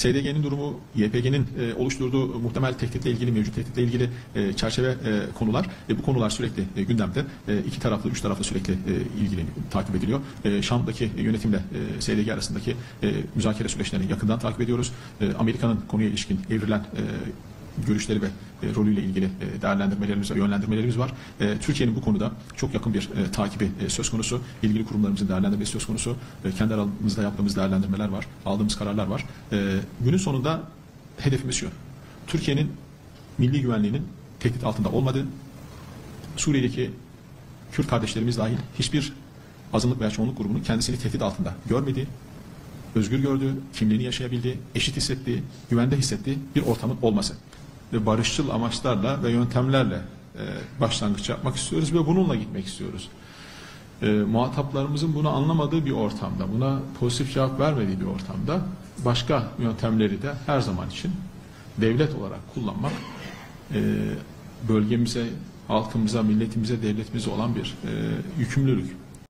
SDG'nin durumu, YPG'nin oluşturduğu muhtemel tehditle ilgili, mevcut tehditle ilgili çerçeve konular. Bu konular sürekli gündemde. İki taraflı, üç taraflı sürekli ilgileniyor, takip ediliyor. Şam'daki yönetimle SDG arasındaki müzakere süreçlerini yakından takip ediyoruz. Amerika'nın konuya ilişkin evrilen görüşleri ve rolüyle ilgili değerlendirmelerimiz ve yönlendirmelerimiz var. Türkiye'nin bu konuda çok yakın bir takibi söz konusu. İlgili kurumlarımızın değerlendirmesi söz konusu. Kendi aramızda yaptığımız değerlendirmeler var. Aldığımız kararlar var. Günün sonunda hedefimiz şu. Türkiye'nin milli güvenliğinin tehdit altında olmadığı, Suriye'deki Kürt kardeşlerimiz dahil hiçbir azınlık veya çoğunluk grubunun kendisini tehdit altında görmediği, özgür gördüğü, kimliğini yaşayabildiği, eşit hissettiği, güvende hissettiği bir ortamın olması. Ve barışçıl amaçlarla ve yöntemlerle başlangıç yapmak istiyoruz ve bununla gitmek istiyoruz. Muhataplarımızın bunu anlamadığı bir ortamda, buna pozitif cevap vermediği bir ortamda başka yöntemleri de her zaman için devlet olarak kullanmak bölgemize, halkımıza, milletimize, devletimize olan bir yükümlülük.